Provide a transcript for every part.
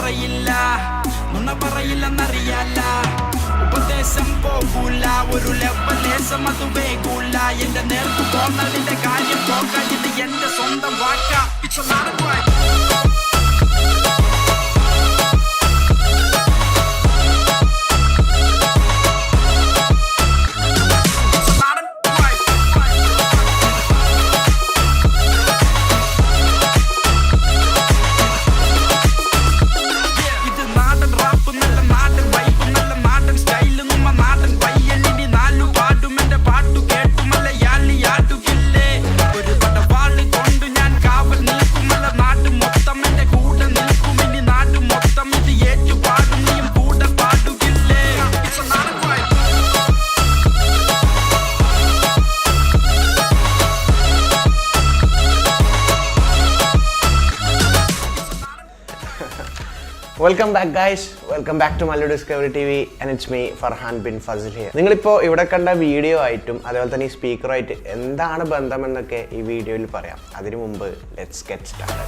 പറയില്ല നുണ പറയില്ലെന്നറിയാല ഉപദേശം പോകൂല ഒരു ലെവലേശം അത് വേകൂല എന്റെ നേർക്ക് പോന്നതിന്റെ കാര്യം പോകാൻ ഇത് എന്റെ സ്വന്തം വാക്ക It's a lot of right. Welcome back guys, welcome back to MalluDiscoveryTV and it's me Farhan bin Fazil here. നിങ്ങളിപ്പോൾ ഇവിടെ കണ്ട വീഡിയോ ആയിട്ടും അതുപോലെ തന്നെ ഈ സ്പീക്കറായിട്ട് എന്താണ് ബന്ധമെന്നൊക്കെ ഈ വീഡിയോയിൽ പറയാം. അതിനു മുമ്പ് ലെറ്റ്സ് ഗെറ്റ് സ്റ്റാർട്ടഡ്.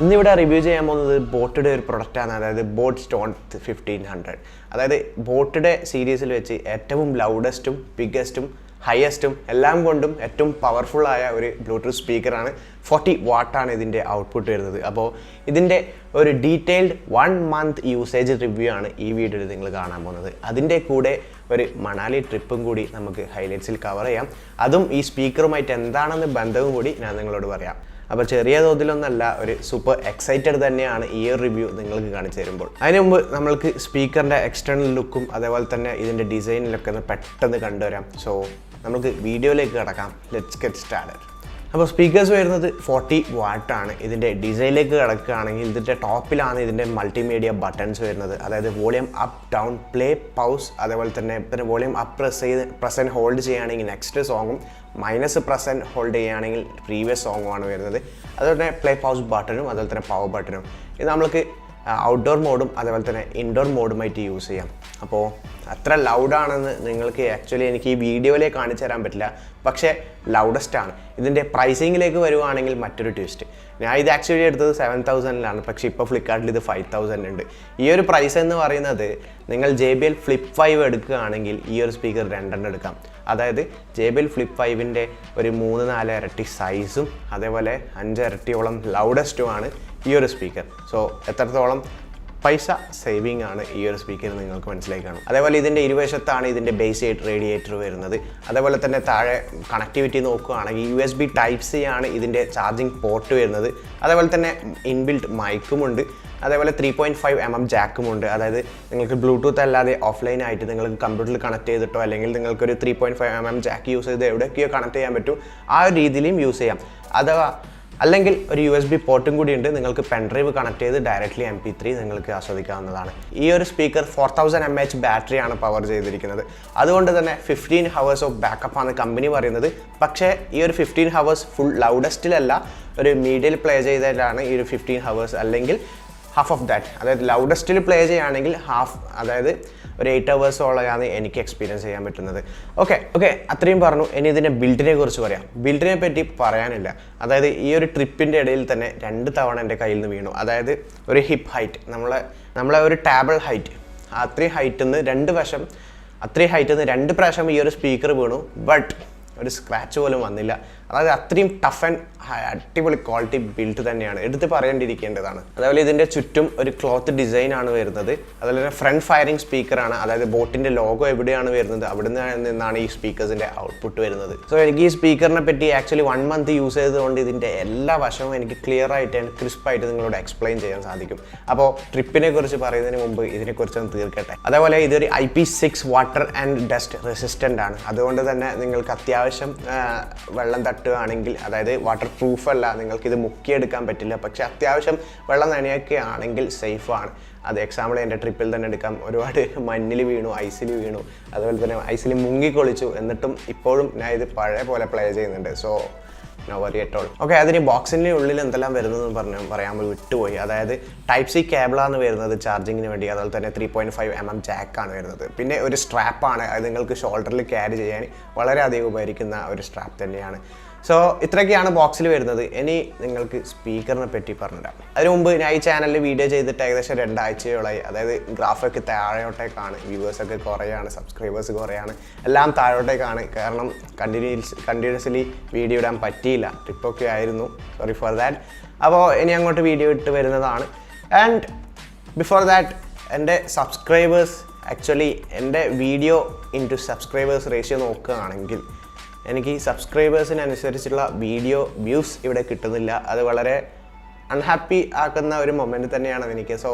ഇന്നിവിടെ റിവ്യൂ ചെയ്യാൻ പോകുന്നത് ബോട്ടിയുടെ ഒരു പ്രൊഡക്റ്റാണ്, അതായത് ബോട്ട് സ്റ്റോൺ 1500. അതായത് ബോട്ടിയുടെ സീരീസിൽ വെച്ച് ഏറ്റവും ലൗഡസ്റ്റും ബിഗ്ഗസ്റ്റും ഹയസ്റ്റും എല്ലാം കൊണ്ടും ഏറ്റവും പവർഫുള്ളായ ഒരു ബ്ലൂടൂത്ത് സ്പീക്കറാണ്. 40 വാട്ടാണ് ഇതിൻ്റെ ഔട്ട്പുട്ട് വരുന്നത്. അപ്പോൾ ഇതിൻ്റെ ഒരു ഡീറ്റെയിൽഡ് 1 month യൂസേജ് റിവ്യൂ ആണ് ഈ വീഡിയോയിൽ നിങ്ങൾ കാണാൻ പോകുന്നത്. അതിൻ്റെ കൂടെ ഒരു മണാലി ട്രിപ്പും കൂടി നമുക്ക് ഹൈലൈറ്റ്സിൽ കവർ ചെയ്യാം. അതും ഈ സ്പീക്കറുമായിട്ട് എന്താണെന്ന് ബന്ധവും കൂടി ഞാൻ നിങ്ങളോട് പറയാം. അപ്പോൾ ചെറിയ തോതിലൊന്നല്ല, ഒരു സൂപ്പർ എക്സൈറ്റഡ് തന്നെയാണ് ഈ ഒരു റിവ്യൂ നിങ്ങൾക്ക് കാണിച്ചു തരുമ്പോൾ. അതിന് മുമ്പ് നമ്മൾക്ക് സ്പീക്കറിൻ്റെ എക്സ്റ്റേണൽ ലുക്കും അതേപോലെ തന്നെ ഇതിൻ്റെ ഡിസൈനിലൊക്കെ ഒന്ന് പെട്ടെന്ന് കണ്ടുവരാം. സോ നമുക്ക് വീഡിയോയിലേക്ക് കിടക്കാം. Let's get started. അപ്പോൾ സ്പീക്കേഴ്സ് വരുന്നത് 40 വാട്ടാണ്. ഇതിൻ്റെ ഡിസൈനിലേക്ക് കിടക്കുകയാണെങ്കിൽ ഇതിൻ്റെ ടോപ്പിലാണ് ഇതിൻ്റെ മൾട്ടിമീഡിയ ബട്ടൺസ് വരുന്നത്. അതായത് volume up down play pause, അതേപോലെ തന്നെ വോളിയം അപ്പ് പ്രസ് ഹോൾഡ് ചെയ്യുകയാണെങ്കിൽ നെക്സ്റ്റ് സോങ്ങും, -പ്രസ് ഹോൾഡ് ചെയ്യുകയാണെങ്കിൽ പ്രീവിയസ് സോങ്ങുമാണ് വരുന്നത്. അതുപോലെ തന്നെ പ്ലേ പൗസ് ബട്ടണും അതുപോലെ തന്നെ പവർ ബട്ടണും. ഇത് നമ്മൾക്ക് ഔട്ട്ഡോർ മോഡും അതേപോലെ തന്നെ ഇൻഡോർ മോഡുമായിട്ട് യൂസ് ചെയ്യാം. അപ്പോൾ അത്ര ലൗഡാണെന്ന് നിങ്ങൾക്ക് ആക്ച്വലി എനിക്ക് ഈ വീഡിയോയിലേക്ക് കാണിച്ചു തരാൻ പറ്റില്ല, പക്ഷേ ലൗഡസ്റ്റ് ആണ്. ഇതിൻ്റെ പ്രൈസിങ്ങിലേക്ക് വരുവാണെങ്കിൽ മറ്റൊരു ട്വിസ്റ്റ്. ഞാൻ ഇത് ആക്ച്വലി എടുത്തത് 7000-ലാണ്, പക്ഷേ ഇപ്പോൾ ഫ്ലിപ്കാർട്ടിൽ ഇത് 5000 ഉണ്ട്. ഈ ഒരു പ്രൈസ് എന്ന് പറയുന്നത് നിങ്ങൾ JBL Flip 5 എടുക്കുകയാണെങ്കിൽ ഈ ഒരു സ്പീക്കർ 2 എടുക്കാം. അതായത് JBL Flip 5-ൻ്റെ ഒരു 3-4 ഇരട്ടി സൈസും അതേപോലെ 5 ഇരട്ടിയോളം ലൗഡസ്റ്റുമാണ് ഈ ഒരു സ്പീക്കർ. സോ എത്രത്തോളം പൈസ സേവിങ് ആണ് ഈ ഒരു സ്പീക്കർ നിങ്ങൾക്ക് മനസ്സിലായി കാണും. അതേപോലെ ഇതിൻ്റെ ഇരുവശത്താണ് ഇതിൻ്റെ ബേസ് റേഡിയേറ്റർ വരുന്നത്. അതേപോലെ തന്നെ താഴെ കണക്ടിവിറ്റി നോക്കുകയാണെങ്കിൽ USB Type-C ആണ് ഇതിൻ്റെ ചാർജിങ് പോർട്ട് വരുന്നത്. അതേപോലെ തന്നെ ഇൻബിൽറ്റ് മൈക്കുമുണ്ട്. അതേപോലെ 3.5 mm ജാക്കുമുണ്ട്. അതായത് നിങ്ങൾക്ക് ബ്ലൂടൂത്ത് അല്ലാതെ ഓഫ്ലൈൻ ആയിട്ട് നിങ്ങൾക്ക് കമ്പ്യൂട്ടറിൽ കണക്ട് ചെയ്തിട്ടോ അല്ലെങ്കിൽ നിങ്ങൾക്കൊരു 3.5 mm ജാക്ക് യൂസ് ചെയ്ത് എവിടെയൊക്കെയോ കണക്ട് ചെയ്യാൻ പറ്റും, ആ ഒരു രീതിയിലും യൂസ് ചെയ്യാം. അഥവാ അല്ലെങ്കിൽ ഒരു USB പോർട്ടും കൂടി ഉണ്ട്, നിങ്ങൾക്ക് പെൻഡ്രൈവ് കണക്ട് ചെയ്ത് ഡയറക്റ്റ്ലി MP3 നിങ്ങൾക്ക് ആസ്വദിക്കാവുന്നതാണ്. ഈ ഒരു സ്പീക്കർ 4000 mAh ബാറ്ററിയാണ് പവർ ചെയ്തിരിക്കുന്നത്. അതുകൊണ്ട് തന്നെ 15 hours ഓഫ് ബാക്കപ്പ് ആണ് കമ്പനി പറയുന്നത്. പക്ഷേ ഈ ഒരു 15 hours ഫുൾ ലൗഡസ്റ്റിലല്ല, ഒരു മീഡിയയിൽ പ്ലേ ചെയ്തതിലാണ് ഈ ഒരു 15 hours, അല്ലെങ്കിൽ ഹാഫ് ഓഫ് ദാറ്റ്. അതായത് ലൗഡസ്റ്റിൽ പ്ലേ ചെയ്യുകയാണെങ്കിൽ ഹാഫ്, അതായത് ഒരു 8 hours-ഓളമാണ് എനിക്ക് എക്സ്പീരിയൻസ് ചെയ്യാൻ പറ്റുന്നത്. ഓക്കെ അത്രയും പറഞ്ഞു. ഇനി ഇതിൻ്റെ ബിൽഡിനെ കുറിച്ച് പറയാം. ബിൽഡിനെ പറ്റി പറയാനില്ല. അതായത് ഈ ഒരു ട്രിപ്പിൻ്റെ ഇടയിൽ തന്നെ 2 തവണ എൻ്റെ കയ്യിൽ നിന്ന് വീണു. അതായത് ഒരു ഹിപ്പ് ഹൈറ്റ്, നമ്മളെ ഒരു ടേബിൾ ഹൈറ്റ്, അത്രയും ഹൈറ്റിൽ നിന്ന് 2 പ്രാവശ്യം ഈ ഒരു സ്പീക്കർ വീണു. ബട്ട് ഒരു സ്ക്രാച്ച് പോലും വന്നില്ല. അതായത് അത്രയും ടഫ് ആൻഡ് അടിപൊളി ക്വാളിറ്റി ബിൽഡ് തന്നെയാണ്, എടുത്ത് പറയേണ്ടിയിരിക്കേണ്ടതാണ്. അതേപോലെ ഇതിൻ്റെ ചുറ്റും ഒരു ക്ലോത്ത് ഡിസൈനാണ് വരുന്നത്. അതുപോലെ തന്നെ ഫ്രണ്ട് ഫയറിംഗ് സ്പീക്കറാണ്. അതായത് ബോട്ടിൻ്റെ ലോഗോ എവിടെയാണ് വരുന്നത് അവിടെ നിന്നാണ് ഈ സ്പീക്കേഴ്സിൻ്റെ ഔട്ട്പുട്ട് വരുന്നത്. സോ എനിക്ക് ഈ സ്പീക്കറിനെ പറ്റി ആക്ച്വലി 1 month യൂസ് ചെയ്തതുകൊണ്ട് ഇതിൻ്റെ എല്ലാ വശവും എനിക്ക് ക്ലിയർ ആയിട്ട് ആൻഡ് ക്രിസ്പായിട്ട് നിങ്ങളോട് എക്സ്പ്ലെയിൻ ചെയ്യാൻ സാധിക്കും. അപ്പോൾ ട്രിപ്പിനെ കുറിച്ച് പറയുന്നതിന് മുമ്പ് ഇതിനെക്കുറിച്ചൊന്ന് തീർക്കട്ടെ. അതേപോലെ ഇതൊരു IP6 water and dust resistant ആണ്. അതുകൊണ്ട് തന്നെ നിങ്ങൾക്ക് അത്യാവശ്യം വെള്ളം തട്ടുകയാണെങ്കിൽ, അതായത് വാട്ടർ പ്രൂഫ് അല്ല, നിങ്ങൾക്കിത് മുക്കിയെടുക്കാൻ പറ്റില്ല, പക്ഷെ അത്യാവശ്യം വെള്ളം നനയൊക്കെ ആണെങ്കിൽ സേഫാണ്. അത് എക്സാമ്പിൾ എൻ്റെ ട്രിപ്പിൽ തന്നെ എടുക്കാം. ഒരുപാട് മഞ്ഞിൽ വീണു, ഐസിൽ വീണു, അതുപോലെ തന്നെ ഐസിൽ മുങ്ങിക്കൊളിച്ചു, എന്നിട്ടും ഇപ്പോഴും ഞാൻ ഇത് പഴയ പോലെ പ്ലേ ചെയ്യുന്നുണ്ട്. So no worry at all. Okay, അതിന് ബോക്സിൻ്റെ ഉള്ളിൽ എന്തെല്ലാം വരുന്നതെന്ന് പറയാൻ വിട്ടുപോയി. അതായത് ടൈപ്പ് സി കേബിളാണ് വരുന്നത് ചാർജിങ്ങിന് വേണ്ടി. അതുപോലെ തന്നെ 3.5mm ജാക്കാണ് വരുന്നത്. പിന്നെ ഒരു സ്ട്രാപ്പാണ്, അത് നിങ്ങൾക്ക് ഷോൾഡറിൽ ക്യാരി ചെയ്യാൻ വളരെയധികം ഉപകരിക്കുന്ന ഒരു സ്ട്രാപ്പ് തന്നെയാണ്. സോ ഇത്രയൊക്കെയാണ് ബോക്സിൽ വരുന്നത്. ഇനി നിങ്ങൾക്ക് സ്പീക്കറിനെ പറ്റി പറഞ്ഞുതരാം. അതിന് മുമ്പ് ഞാൻ ഈ ചാനലിൽ വീഡിയോ ചെയ്തിട്ട് ഏകദേശം 2 ആഴ്ചയോളായി. അതായത് ഗ്രാഫൊക്കെ താഴോട്ടേക്കാണ്, വ്യൂവേഴ്സൊക്കെ കുറയാണ്, സബ്സ്ക്രൈബേഴ്സ് കുറയാണ്, എല്ലാം താഴോട്ടേക്കാണ്. കാരണം കണ്ടിന്യൂസ്ലി വീഡിയോ ഇടാൻ പറ്റിയില്ല, ട്രിപ്പൊക്കെ ആയിരുന്നു, സോറി ഫോർ ദാറ്റ്. അപ്പോൾ ഇനി അങ്ങോട്ട് വീഡിയോ ഇട്ട് വരുന്നതാണ്. ആൻഡ് ബിഫോർ ദാറ്റ് എൻ്റെ സബ്സ്ക്രൈബേഴ്സ്, ആക്ച്വലി എൻ്റെ വീഡിയോ ഇൻറ്റു സബ്സ്ക്രൈബേഴ്സ് റേഷ്യോ നോക്കുകയാണെങ്കിൽ എനിക്ക് സബ്സ്ക്രൈബേഴ്സിനനുസരിച്ചുള്ള വീഡിയോ വ്യൂസ് ഇവിടെ കിട്ടുന്നില്ല. അത് വളരെ അൺഹാപ്പി ആക്കുന്ന ഒരു മൊമെൻറ്റ് തന്നെയാണ് എനിക്ക്. സോ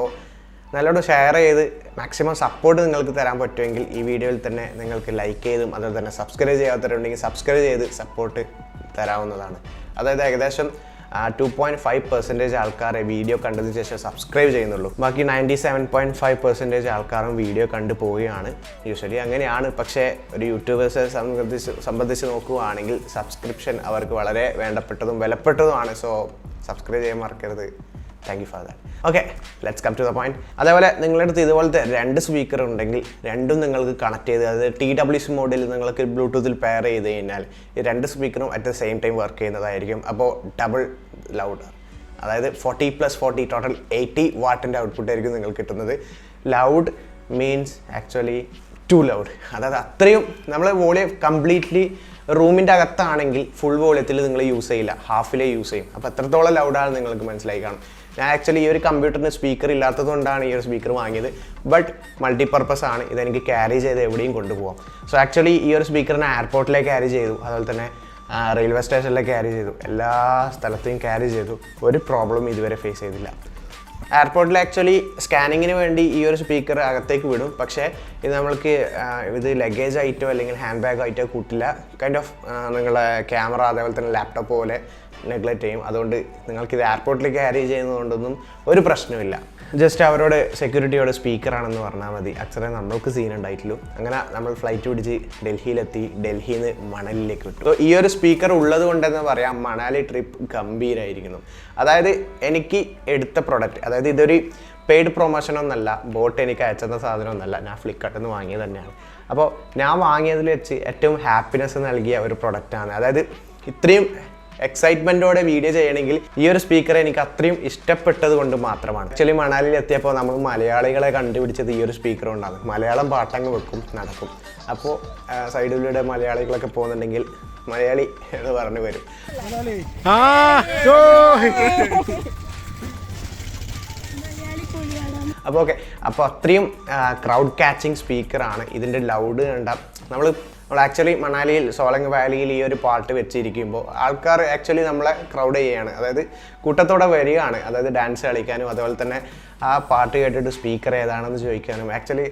നല്ലോണം ഷെയർ ചെയ്ത് മാക്സിമം സപ്പോർട്ട് നിങ്ങൾക്ക് തരാൻ പറ്റുമെങ്കിൽ ഈ വീഡിയോയിൽ തന്നെ നിങ്ങൾക്ക് ലൈക്ക് ചെയ്തും അതുപോലെ തന്നെ സബ്സ്ക്രൈബ് ചെയ്യാത്തവരുണ്ടെങ്കിൽ സബ്സ്ക്രൈബ് ചെയ്ത് സപ്പോർട്ട് തരാവുന്നതാണ്. അതായത് ഏകദേശം 2.5% ആൾക്കാരെ വീഡിയോ കണ്ടതിന് ശേഷം സബ്സ്ക്രൈബ് ചെയ്യുന്നുള്ളൂ. ബാക്കി 97.5% ആൾക്കാരും വീഡിയോ കണ്ടു പോവുകയാണ്. യൂഷ്വലി അങ്ങനെയാണ്. പക്ഷേ ഒരു യൂട്യൂബേഴ്സിനെ സംബന്ധിച്ച് നോക്കുകയാണെങ്കിൽ സബ്സ്ക്രിപ്ഷൻ അവർക്ക് വളരെ വേണ്ടപ്പെട്ടതും വിലപ്പെട്ടതുമാണ്. സോ സബ്സ്ക്രൈബ് ചെയ്യാൻ മറക്കരുത്. Thank you for that. Okay, let's come to the point. അതേപോലെ നിങ്ങളുടെ അടുത്ത് ഇതുപോലത്തെ 2 സ്പീക്കർ ഉണ്ടെങ്കിൽ രണ്ടും നിങ്ങൾക്ക് കണക്ട് ചെയ്ത്, അതായത് TWS മോഡിൽ നിങ്ങൾക്ക് ബ്ലൂടൂത്തിൽ പെയർ ചെയ്ത് കഴിഞ്ഞാൽ ഈ 2 സ്പീക്കറും at the same time work ചെയ്യുന്നതായിരിക്കും. അപ്പോൾ ഡബിൾ ലൗഡ്, അതായത് 40+40 ടോട്ടൽ 80 വാട്ടിൻ്റെ ഔട്ട്പുട്ട് ആയിരിക്കും നിങ്ങൾക്ക് കിട്ടുന്നത്. Loud means actually too loud, അതായത് അത്രയും നമ്മൾ വോളിയം കംപ്ലീറ്റ്ലി റൂമിൻ്റെ അകത്താണെങ്കിൽ ഫുൾ വോളിയത്തിൽ നിങ്ങൾ യൂസ് ചെയ്യില്ല, ഹാഫിലേ യൂസ് ചെയ്യും. അപ്പോൾ എത്രത്തോളം ലൗഡാണ് നിങ്ങൾക്ക് മനസ്സിലായി കാണും. ഞാൻ ആക്ച്വലി ഈ ഒരു കമ്പ്യൂട്ടറിന് സ്പീക്കർ ഇല്ലാത്തത് കൊണ്ടാണ് ഈ ഒരു സ്പീക്കർ വാങ്ങിയത്. ബട്ട് മൾട്ടിപർപ്പസ് ആണ്, ഇതെനിക്ക് ക്യാരി ചെയ്ത് എവിടെയും കൊണ്ടുപോകാം. സോ ആക്ച്വലി ഈ ഒരു സ്പീക്കറിനെ എയർപോർട്ടിലേക്ക് ക്യാരി ചെയ്തു, അതുപോലെ തന്നെ റെയിൽവേ സ്റ്റേഷനിലേക്ക് ക്യാരി ചെയ്തു, എല്ലാ സ്ഥലത്തെയും ക്യാരി ചെയ്തു. ഒരു പ്രോബ്ലം ഇതുവരെ ഫേസ് ചെയ്തില്ല. എയർപോർട്ടിൽ ആക്ച്വലി സ്കാനിങ്ങിന് വേണ്ടി ഈ ഒരു സ്പീക്കർ അകത്തേക്ക് വിടും. പക്ഷേ ഇത് നമ്മൾക്ക് ഇത് ലഗേജ് ആയിട്ടോ അല്ലെങ്കിൽ ഹാൻഡ് ബാഗ് ആയിട്ടോ കൂട്ടില്ല. കൈൻഡ് ഓഫ് നിങ്ങളുടെ ക്യാമറ അതേപോലെ തന്നെ ലാപ്ടോപ്പ് പോലെ നെഗ്ലക്റ്റ് ചെയ്യും. അതുകൊണ്ട് നിങ്ങൾക്കിത് എയർപോർട്ടിലേക്ക് ക്യാരി ചെയ്യുന്നതുകൊണ്ടൊന്നും ഒരു പ്രശ്നമില്ല. ജസ്റ്റ് അവരോട് സെക്യൂരിറ്റിയോട് സ്പീക്കറാണെന്ന് പറഞ്ഞാൽ മതി, അത്രേ നമ്മൾക്ക് സീൻ ഉണ്ടായിട്ടുള്ളൂ. അങ്ങനെ നമ്മൾ ഫ്ലൈറ്റ് പിടിച്ച് ഡൽഹിയിലെത്തി, ഡൽഹിയിൽ നിന്ന് മണലിലേക്ക് വിട്ടു. ഈ ഒരു സ്പീക്കർ ഉള്ളത് കൊണ്ടെന്ന് പറയാം മണാലി ട്രിപ്പ് ഗംഭീരമായിരിക്കുന്നു. അതായത് എനിക്ക് എടുത്ത പ്രൊഡക്റ്റ്, അതായത് ഇതൊരു പെയ്ഡ് പ്രൊമോഷനൊന്നല്ല, ബോട്ട് എനിക്ക് അയച്ചെന്ന സാധനമൊന്നല്ല, ഞാൻ ഫ്ലിപ്കാർട്ടിൽ നിന്ന് വാങ്ങിയത് തന്നെയാണ്. അപ്പോൾ ഞാൻ വാങ്ങിയതിൽ വെച്ച് ഏറ്റവും ഹാപ്പിനെസ് നൽകിയ ഒരു പ്രൊഡക്റ്റാണ്. അതായത് ഇത്രയും എക്സൈറ്റ്മെൻറ്റോടെ വീഡിയോ ചെയ്യണമെങ്കിൽ ഈ ഒരു സ്പീക്കർ എനിക്ക് അത്രയും ഇഷ്ടപ്പെട്ടത് കൊണ്ട് മാത്രമാണ്. ആക്ച്വലി മണാലിയിൽ എത്തിയപ്പോൾ നമ്മൾ മലയാളികളെ കണ്ടുപിടിച്ചത് ഈ ഒരു സ്പീക്കർ കൊണ്ടാണ്. മലയാളം പാട്ടങ്ങ് വെക്കും, നടക്കും. അപ്പോൾ സൈഡിലൂടെ മലയാളികളൊക്കെ പോകുന്നുണ്ടെങ്കിൽ മലയാളി എന്ന് പറഞ്ഞു വരും. അപ്പോൾ ഓക്കെ, അപ്പോൾ അത്രയും ക്രൗഡ് ക്യാച്ചിങ് സ്പീക്കറാണ്. ഇതിൻ്റെ ലൗഡ് കണ്ടാൽ നമ്മൾ ആക്ച്വലി മണാലിയിൽ സോളങ് വാലിയിൽ ഈ ഒരു പാട്ട് വെച്ചിരിക്കുമ്പോൾ ആൾക്കാർ ആക്ച്വലി നമ്മളെ ക്രൗഡ് ചെയ്യുകയാണ്, അതായത് കൂട്ടത്തോടെ വരികയാണ്, അതായത് ഡാൻസ് കളിക്കാനും അതുപോലെ തന്നെ ആ പാട്ട് കേട്ടിട്ട് സ്പീക്കർ ഏതാണെന്ന് ചോദിക്കാനും. ആക്ച്വലി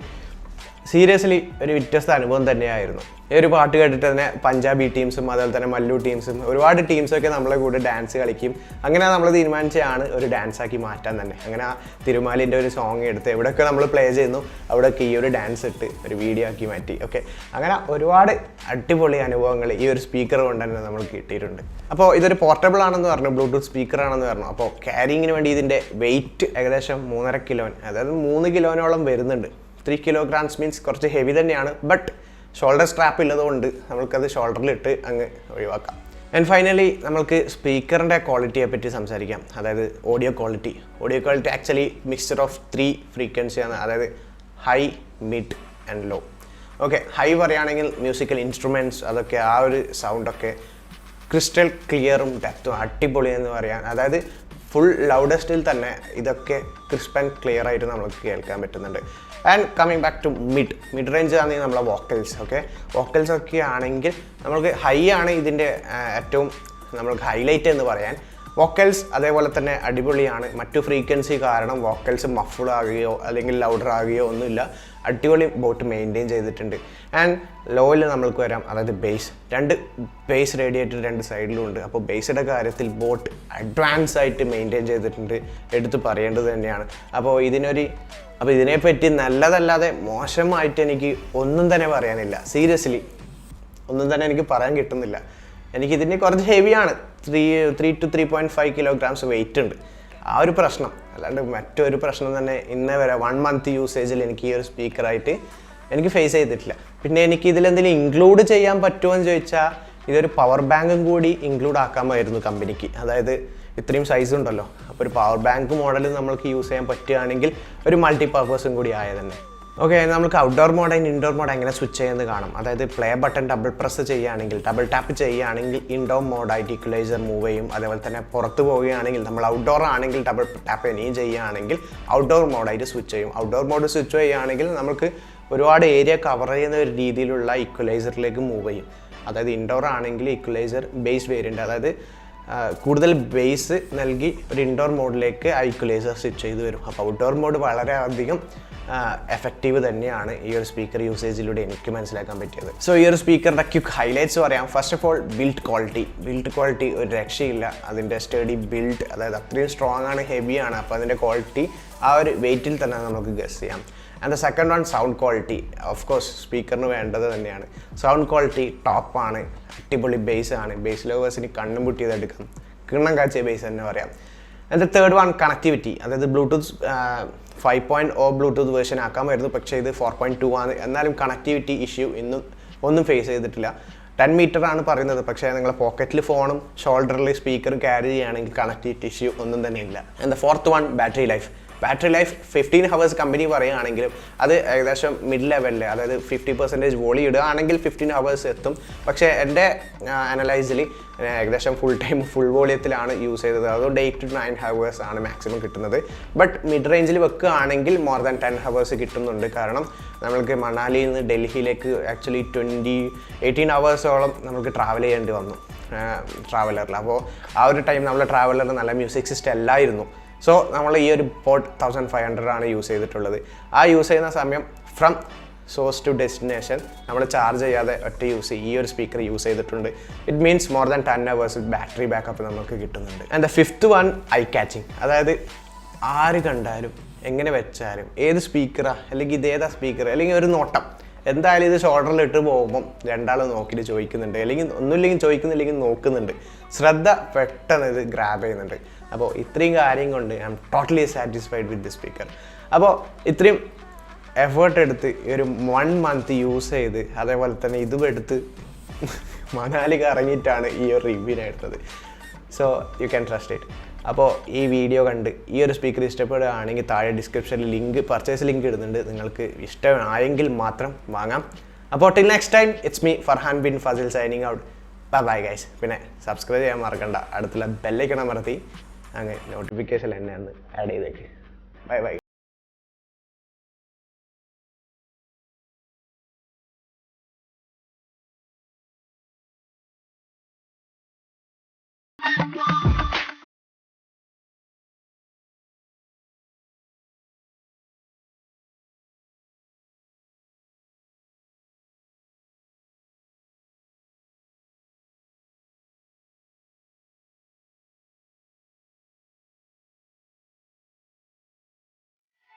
സീരിയസ്ലി ഒരു വ്യത്യസ്ത അനുഭവം തന്നെയായിരുന്നു. ഈ ഒരു പാട്ട് കേട്ടിട്ട് തന്നെ പഞ്ചാബി ടീംസും അതുപോലെ തന്നെ മല്ലു ടീംസും ഒരുപാട് ടീംസൊക്കെ നമ്മളെ കൂടെ ഡാൻസ് കളിക്കും. അങ്ങനെ നമ്മൾ തീരുമാനിച്ചാണ് ഒരു ഡാൻസാക്കി മാറ്റാൻ തന്നെ. അങ്ങനെ ആ തിരുമാലിൻ്റെ ഒരു സോങ് എടുത്ത് എവിടെയൊക്കെ നമ്മൾ പ്ലേ ചെയ്യുന്നു അവിടെയൊക്കെ ഈ ഒരു ഡാൻസ് ഇട്ട് ഒരു വീഡിയോ ആക്കി മാറ്റി. ഓക്കെ, അങ്ങനെ ഒരുപാട് അടിപൊളി അനുഭവങ്ങൾ ഈ ഒരു സ്പീക്കർ കൊണ്ട് തന്നെ നമ്മൾ കിട്ടിയിട്ടുണ്ട്. അപ്പോൾ ഇതൊരു പോർട്ടബിൾ ആണെന്ന് പറഞ്ഞു, ബ്ലൂടൂത്ത് സ്പീക്കർ ആണെന്ന് പറഞ്ഞു. അപ്പോൾ ക്യാരിങ്ങിന് വേണ്ടി ഇതിൻ്റെ വെയിറ്റ് ഏകദേശം 3.5 കിലോ, അതായത് 3 കിലോനോളം വരുന്നുണ്ട്. 3 kilograms മീൻസ് കുറച്ച് ഹെവി തന്നെയാണ്. ബട്ട് ഷോൾഡർ സ്ട്രാപ്പ് ഉള്ളതുകൊണ്ട് നമ്മൾക്കത് ഷോൾഡറിലിട്ട് അങ്ങ് ഒഴിവാക്കാം. ആൻഡ് ഫൈനലി നമ്മൾക്ക് സ്പീക്കറിൻ്റെ ക്വാളിറ്റിയെ പറ്റി സംസാരിക്കാം. അതായത് audio quality actually mixture of 3 ഫ്രീക്വൻസിയാണ്. അതായത് high, mid and low. Okay, high പറയുകയാണെങ്കിൽ മ്യൂസിക്കൽ ഇൻസ്ട്രുമെൻറ്റ്സ് അതൊക്കെ ആ ഒരു സൗണ്ടൊക്കെ ക്രിസ്റ്റൽ ക്ലിയറും ഡെപ്തും അടിപൊളി എന്ന് പറയാൻ. അതായത് ഫുൾ ലൗഡസ്റ്റിൽ തന്നെ ഇതൊക്കെ ക്രിസ്പ് ആൻഡ് ക്ലിയർ ആയിട്ട് നമുക്ക് കേൾക്കാൻ പറ്റുന്നുണ്ട്. And coming back to mid range ആണെങ്കിൽ നമ്മളെ വോക്കൽസ്. ഓക്കെ, വോക്കൽസ് ഒക്കെ ആണെങ്കിൽ നമ്മൾക്ക് ഹൈ ആണ് ഇതിൻ്റെ ഏറ്റവും നമ്മൾക്ക് ഹൈലൈറ്റ് എന്ന് പറയാൻ. വോക്കൽസ് അതേപോലെ തന്നെ അടിപൊളിയാണ്. മറ്റു ഫ്രീക്വൻസി കാരണം വോക്കൽസ് മഫ്ഡ് ആകുകയോ അല്ലെങ്കിൽ ലൗഡർ ആകുകയോ ഒന്നുമില്ല. അടിപൊളി ബോട്ട് മെയിൻറ്റെയിൻ ചെയ്തിട്ടുണ്ട്. ആൻഡ് ലോയിൽ നമ്മൾക്ക് വരാം, അതായത് രണ്ട് ബേസ് റേഡിയേറ്റർ 2 സൈഡിലും ഉണ്ട്. അപ്പോൾ ബേസിൻ്റെ കാര്യത്തിൽ ബോട്ട് അഡ്വാൻസ് ആയിട്ട് മെയിൻറ്റെയിൻ ചെയ്തിട്ടുണ്ട്, എടുത്ത് പറയേണ്ടത് തന്നെയാണ്. അപ്പോൾ ഇതിനെപ്പറ്റി നല്ലതല്ലാതെ മോശമായിട്ട് എനിക്ക് ഒന്നും തന്നെ പറയാനില്ല. സീരിയസ്ലി ഒന്നും തന്നെ എനിക്ക് പറയാൻ കിട്ടുന്നില്ല. എനിക്കിതിന് കുറച്ച് ഹെവിയാണ്, 3 to 3.5 kilograms വെയിറ്റ് ഉണ്ട്. ആ ഒരു പ്രശ്നം, അല്ലാണ്ട് മറ്റൊരു പ്രശ്നം തന്നെ ഇന്നേ വരെ 1 month യൂസേജിൽ എനിക്ക് ഈ ഒരു സ്പീക്കറായിട്ട് എനിക്ക് ഫേസ് ചെയ്തിട്ടില്ല. പിന്നെ എനിക്ക് ഇതിലെന്തെങ്കിലും ഇൻക്ലൂഡ് ചെയ്യാൻ പറ്റുമോ എന്ന് ചോദിച്ചാൽ ഇതൊരു പവർ ബാങ്കും കൂടി ഇൻക്ലൂഡ് ആക്കാമായിരുന്നു കമ്പനിക്ക്. അതായത് ഇത്രയും സൈസ് ഉണ്ടല്ലോ, അപ്പോൾ ഒരു പവർ ബാങ്ക് മോഡൽ നമ്മൾക്ക് യൂസ് ചെയ്യാൻ പറ്റുകയാണെങ്കിൽ ഒരു മൾട്ടി പർപ്പസും കൂടി ആയ തന്നെ. ഓക്കെ, നമുക്ക് outdoor mode and indoor mode എങ്ങനെ സ്വിച്ച് ചെയ്യുന്നത് കാണാം. അതായത് പ്ലേ ബട്ടൺ ഡബിൾ പ്രസ് ചെയ്യുകയാണെങ്കിൽ, ഡബിൾ ടാപ്പ് ചെയ്യുകയാണെങ്കിൽ ഇൻഡോർ മോഡായിട്ട് ഇക്വലൈസർ മൂവ് ചെയ്യും. അതേപോലെ തന്നെ പുറത്ത് പോവുകയാണെങ്കിൽ നമ്മൾ ഔട്ട്ഡോർ ആണെങ്കിൽ ഡബിൾ ടാപ്പ് ഇനിയും ചെയ്യുകയാണെങ്കിൽ ഔട്ട്ഡോർ മോഡായിട്ട് സ്വിച്ച് ചെയ്യും. ഔട്ട്ഡോർ മോഡ് സ്വിച്ച് ചെയ്യുകയാണെങ്കിൽ നമുക്ക് ഒരുപാട് ഏരിയ കവർ ചെയ്യുന്ന ഒരു രീതിയിലുള്ള ഇക്വലൈസറിലേക്ക് മൂവ് ചെയ്യും. അതായത് ഇൻഡോർ ആണെങ്കിൽ ഇക്വലൈസർ ബേസ് വേരിയൻ്റ്, അതായത് കൂടുതൽ ബേസ് നൽകി ഒരു ഇൻഡോർ മോഡിലേക്ക് ആ ഇക്വലൈസർ സ്വിച്ച് ചെയ്ത് വരും. അപ്പോൾ ഔട്ട്ഡോർ മോഡ് വളരെയധികം എഫക്റ്റീവ് തന്നെയാണ് ഈ ഒരു സ്പീക്കർ യൂസേജിലൂടെ എനിക്ക് മനസ്സിലാക്കാൻ പറ്റിയത്. സോ ഈ ഒരു സ്പീക്കറിൻ്റെ ക്വിക്ക് ഹൈലൈറ്റ്സ് പറയാം. First of all build quality ഒരു രക്ഷയില്ല. അതിൻ്റെ സ്റ്റഡി ബിൽഡ്, അതായത് അത്രയും സ്ട്രോങ് ആണ്, ഹെവിയാണ്. അപ്പോൾ അതിൻ്റെ ക്വാളിറ്റി ആ ഒരു വെയിറ്റിൽ തന്നെ നമുക്ക് ഗസ് ചെയ്യാം. And the second one sound quality. Of course സ്പീക്കറിന് വേണ്ടത് തന്നെയാണ്. സൗണ്ട് ക്വാളിറ്റി ടോപ്പാണ്, അടിപൊളി ബേസ് ആണ്. ബേസ് ലവേഴ്സിന് കണ്ണും പൊട്ടിയതെടുക്കാം, കിണ്ണം കാച്ചിയ ബേസ് തന്നെ പറയാം. And the third one connectivity. അതായത് ബ്ലൂടൂത്ത് 5.0 ബ്ലൂടൂത്ത് വേർഷൻ ആക്കാമായിരുന്നു, പക്ഷേ ഇത് 4.2 ആണ്. എന്നാലും കണക്ടിവിറ്റി ഇഷ്യൂ ഇന്നും ഒന്നും ഫേസ് ചെയ്തിട്ടില്ല. 10 meter ആണ് പറയുന്നത്, പക്ഷേ നിങ്ങൾ പോക്കറ്റിൽ ഫോണും ഷോൾഡറിൽ സ്പീക്കറും ക്യാരി ചെയ്യുകയാണെങ്കിൽ കണക്ടിവിറ്റി ഇഷ്യൂ ഒന്നും തന്നെ ഇല്ല. And the fourth one battery life. 15 hours company പറയുകയാണെങ്കിലും അത് ഏകദേശം മിഡ് ലെവലിൽ, അതായത് 50% വോളി ഇടുകയാണെങ്കിൽ 15 hours എത്തും. പക്ഷേ എൻ്റെ അനലൈസിൽ ഏകദേശം ഫുൾ വോളിയത്തിലാണ് യൂസ് ചെയ്തത്. അതുകൊണ്ട് 8 to 9 hours ആണ് മാക്സിമം കിട്ടുന്നത്. ബട്ട് മിഡ് റേഞ്ചിൽ വെക്കുകയാണെങ്കിൽ മോർ ദാൻ 10 hours കിട്ടുന്നുണ്ട്. കാരണം നമ്മൾക്ക് മണാലിയിൽ നിന്ന് ഡൽഹിയിലേക്ക് ആക്ച്വലി 18 hours-ഓളം നമുക്ക് ട്രാവൽ ചെയ്യേണ്ടി വന്നു ട്രാവലറിൽ. അപ്പോൾ ആ ഒരു ടൈം നമ്മളെ ട്രാവലറിൽ നല്ല മ്യൂസിക് സിസ്റ്റം അല്ലായിരുന്നു. സോ നമ്മൾ ഈ ഒരു പോർട്ട് 1500 ആണ് യൂസ് ചെയ്തിട്ടുള്ളത്. ആ യൂസ് ചെയ്യുന്ന സമയം ഫ്രം സോഴ്സ് ടു ഡെസ്റ്റിനേഷൻ നമ്മൾ ചാർജ് ചെയ്യാതെ ഒറ്റ ഈ ഒരു സ്പീക്കർ യൂസ് ചെയ്തിട്ടുണ്ട്. It means more than 10 hours battery backup നമുക്ക് കിട്ടുന്നുണ്ട്. And the fifth one I catching. അതായത് ആര് കണ്ടാലും എങ്ങനെ വെച്ചാലും ഏത് സ്പീക്കറാ, അല്ലെങ്കിൽ ഇതേതാ സ്പീക്കർ, അല്ലെങ്കിൽ ഒരു നോട്ടം, എന്തായാലും ഇത് ഷോൾഡറിൽ ഇട്ട് പോകുമ്പം രണ്ടാൾ നോക്കിയിട്ട് ചോദിക്കുന്നുണ്ട്, അല്ലെങ്കിൽ ഒന്നുമില്ലെങ്കിൽ ചോദിക്കുന്നില്ലെങ്കിൽ നോക്കുന്നുണ്ട്. ശ്രദ്ധ പെട്ടെന്ന് ഇത് ഗ്രാബ് ചെയ്യുന്നുണ്ട്. അപ്പോൾ ഇത്രയും കാര്യം കൊണ്ട് I am totally satisfied with the speaker. അപ്പോൾ ഇത്രയും എഫേർട്ട് എടുത്ത് ഒരു 1 month യൂസ് ചെയ്ത്, അതേപോലെ തന്നെ ഇതും എടുത്ത് മണാലി കറങ്ങിയിട്ടാണ് ഈ ഒരു റിവ്യൂവിനെ എടുത്തത്. So you can trust it. അപ്പോൾ ഈ വീഡിയോ കണ്ട് ഈ ഒരു സ്പീക്കർ ഇഷ്ടപ്പെടുകയാണെങ്കിൽ താഴെ ഡിസ്ക്രിപ്ഷനിൽ പർച്ചേസ് ലിങ്ക് ഇടുന്നുണ്ട്. നിങ്ങൾക്ക് ഇഷ്ടമായെങ്കിൽ മാത്രം വാങ്ങാം. അപ്പോൾ till next time, it's me Farhan Bin Fasil signing out. Bye guys. പിന്നെ സബ്സ്ക്രൈബ് ചെയ്യാൻ മറക്കണ്ട, അടുത്തുള്ള ബെല്ലൈക്കൺ അമർത്തി അങ്ങനെ നോട്ടിഫിക്കേഷൻ എന്നെ ഒന്ന് ആഡ് ചെയ്തേക്ക്. ബൈ.